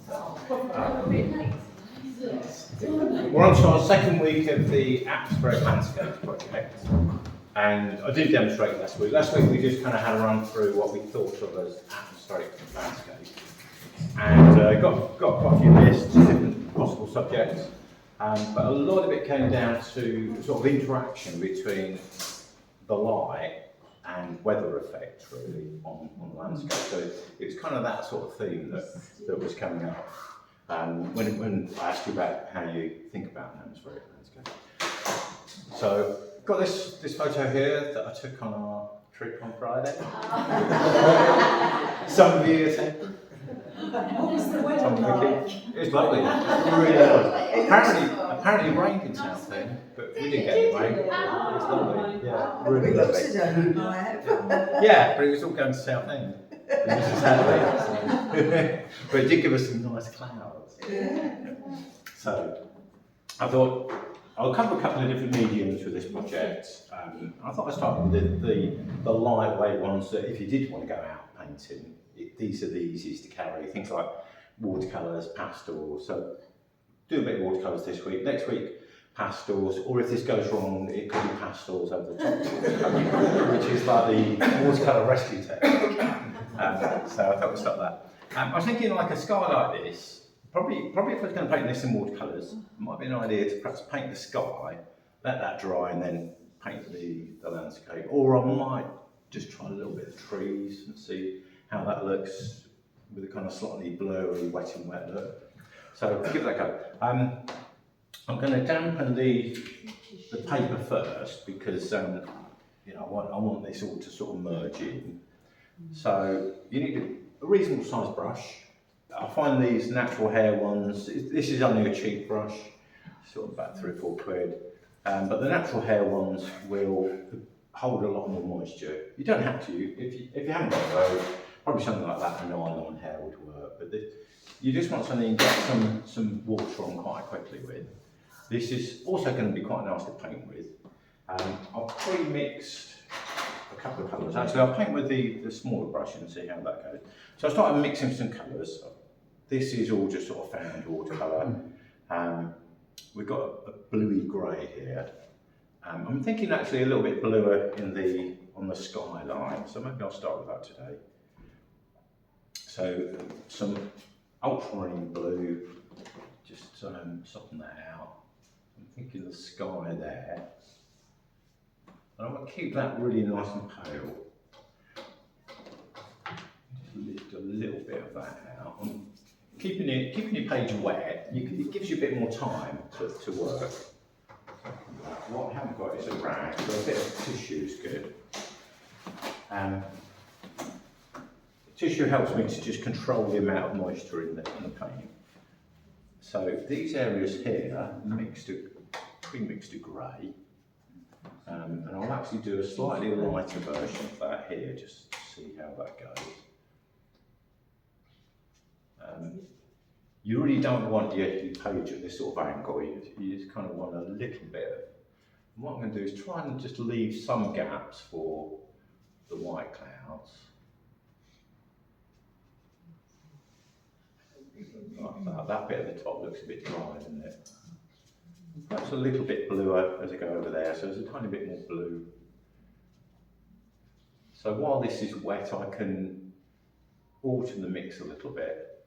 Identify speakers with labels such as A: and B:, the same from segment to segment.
A: We're on to our second week of the Atmospheric Landscapes project, and I did demonstrate last week. Last week we just kind of had a run through what we thought of as atmospheric landscape, and got quite a few lists, different possible subjects, but a lot of it came down to sort of interaction between the light and weather effects really on the landscape. So it's kind of that sort of theme that was coming up. When I asked you about how you think about an atmospheric landscape. So, got this photo here that I took on our trip on Friday. Some of you attended.
B: What was the weather like?
A: It was lovely. Really lovely. Apparently it rained in Southend, but we didn't get any rain. It was lovely. Yeah, really lovely. Yeah, but it was all going to Southend. But it did give us some nice clouds. So I thought I'll cover a couple of different mediums with this project. I thought I'd start with the lightweight ones that if you did want to go out painting, these are the easiest to carry. Things like watercolours, pastels. So do a bit of watercolours this week. Next week, pastels, or if this goes wrong, it could be pastels over the top, which is like the watercolour rescue technique. So I thought we'd start that. I was thinking like a sky like this, probably if I was going to paint this in watercolours, it might be an idea to perhaps paint the sky, let that dry and then paint the landscape. Or I might just try a little bit of trees and see how that looks with a kind of slightly blurry wet and wet look. So give that a go. I'm going to dampen the paper first because I want this all to sort of merge in. So you need a reasonable sized brush. I find these natural hair ones, this is only a cheap brush, sort of about £3 or £4. But the natural hair ones will hold a lot more moisture. You don't have to, if you haven't got those, probably something like that, a nylon hair would work. But you just want something you get some water on quite quickly with. This is also going to be quite nice to paint with. I've pre-mixed a couple of colours. Actually, I'll paint with the smaller brush and see how that goes. So I started mixing some colours. This is all just sort of found watercolour. We've got a bluey grey here. I'm thinking actually a little bit bluer on the skyline, so maybe I'll start with that today. So some ultramarine blue, just soften that out. I'm thinking the sky there. And I want to keep that really nice and pale. Just lift a little bit of that out. And keeping your page wet, it gives you a bit more time to work. What I haven't got is a rag, so a bit of tissue is good. Tissue helps me to just control the amount of moisture in the paint. So these areas here, pre-mixed to grey. And I'll actually do a slightly lighter version of that here, just to see how that goes. You really don't want your page at this sort of angle, you just kind of want a little bit of. What I'm going to do is try and just leave some gaps for the white clouds. Like that. That bit at the top looks a bit dry, doesn't it? Perhaps a little bit bluer as I go over there, so there's a tiny bit more blue. So while this is wet, I can alter the mix a little bit.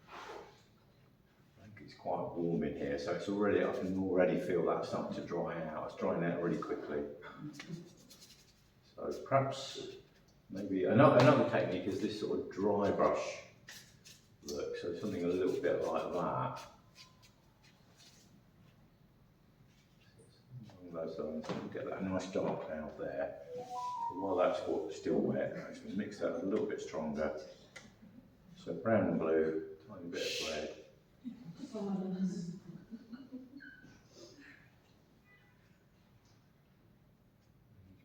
A: I think it's quite warm in here, so it's already, I can already feel that starting to dry out. It's drying out really quickly. So perhaps maybe another technique is this sort of dry brush look, so something a little bit like that. Along those lines, and get that nice dark cloud there. While that's still wet, I actually mix that a little bit stronger. So brown and blue, tiny bit of red.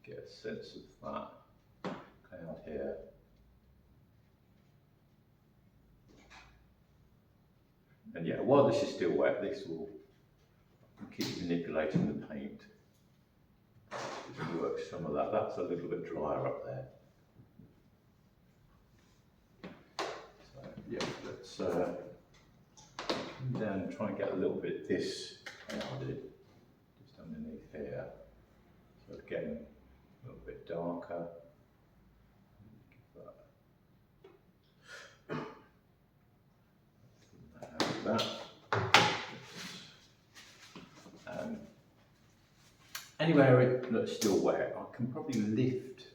A: Get a sense of that cloud here. And yeah, while this is still wet, this will keep manipulating the paint. Just work some of that. That's a little bit drier up there. yeah, let's come down and try and get a little bit this clouded, just underneath here. So again, a little bit darker. That. Anywhere it looks still wet, I can probably lift.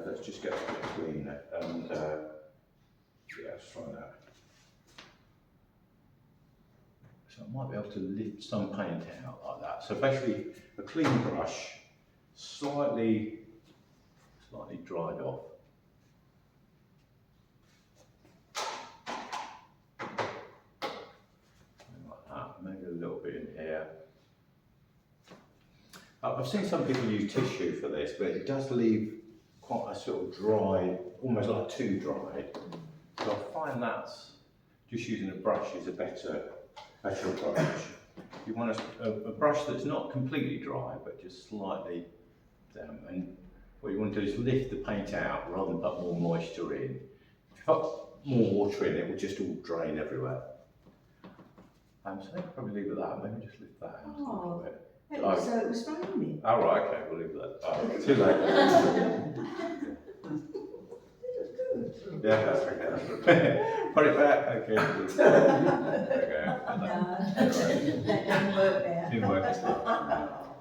A: Let's just get a bit cleaner and yeah, let's try that. So I might be able to lift some paint out like that. So basically, a clean brush, slightly dried off. Like that, maybe a little bit in here. I've seen some people use tissue for this, but it does leave quite a sort of dry, almost like too dried. So I find that just using a brush is a better approach. You want a brush that's not completely dry, but just slightly damp. And what you want to do is lift the paint out rather than put more moisture in. If you put more water in, it will just all drain everywhere. So I think I'll probably leave it at that. Maybe just lift that out a little bit.
B: So it was raining.
A: Oh, right, okay, we'll leave that. Oh, too late. Yeah, that's okay. Put it back, okay. Okay.
B: Didn't work there.
A: Didn't work as well.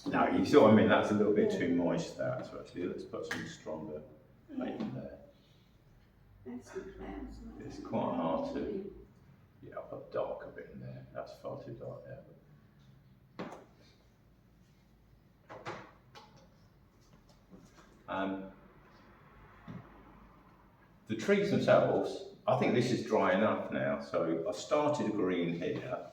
A: No, you see what I mean? That's a little bit too moist there. So actually, let's put some stronger paint in there. It's quite hard to. Yeah, I'll put dark a bit in there. That's far too dark there. The trees themselves, I think this is dry enough now, so I started a green here.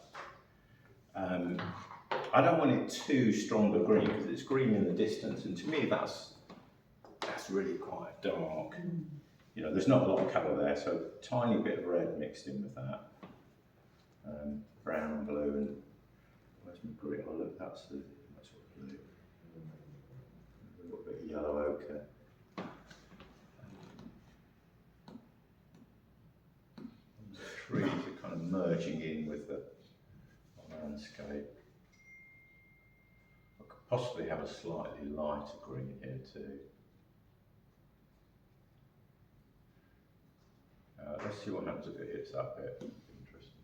A: I don't want it too strong a green because it's green in the distance, and to me that's really quite dark. You know, there's not a lot of colour there, so a tiny bit of red mixed in with that. Brown and blue, and where's my green? Oh look, that's what blue. A little bit of yellow ochre. The trees are kind of merging in with the landscape. I could possibly have a slightly lighter green here too. Let's see what happens if it hits that bit. Interesting.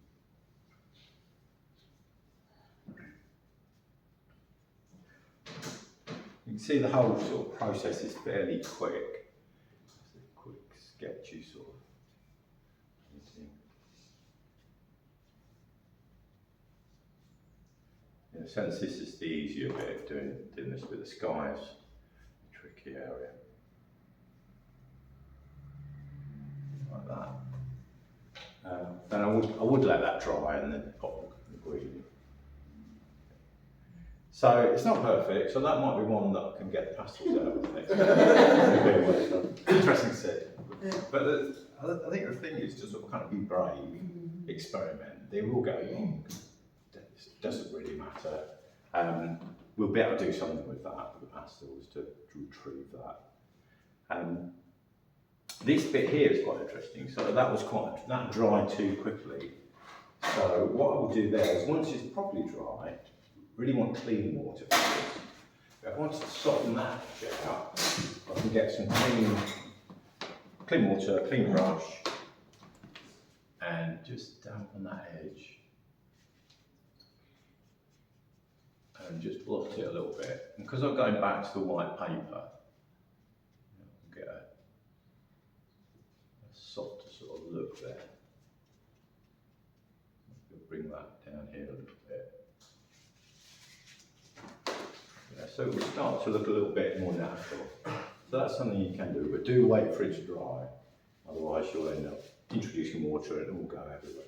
A: You can see the whole sort of process is fairly quick. It's a quick, sketchy sort of painting. In a sense, this is the easier bit of doing this with the skies, a tricky area. Like that. Then I would let that dry and then pop the green. So it's not perfect, so that might be one that I can get the pastels out of next time. Interesting to see. But I think the thing is to sort of kind of be brave, experiment. They will go wrong. It doesn't really matter. We'll be able to do something with that, with the pastels, to retrieve that. This bit here is quite interesting. So that dried too quickly. So what I will do there is once it's properly dry, really want clean water for this. If I want to soften that bit up, I can get some clean water, clean brush, and just dampen that edge. And just blot it a little bit. And because I'm going back to the white paper, I'll get a softer sort of look there. I'll bring that down here a little bit. Yeah, so it will start to look a little bit more natural. So that's something you can do, but do wait for it to dry. Otherwise you'll end up introducing water and it will go everywhere.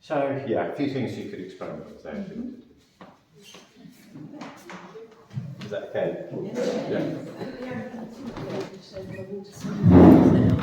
A: So yeah, a few things you could experiment with there if you wanted to. Is that okay? Yeah.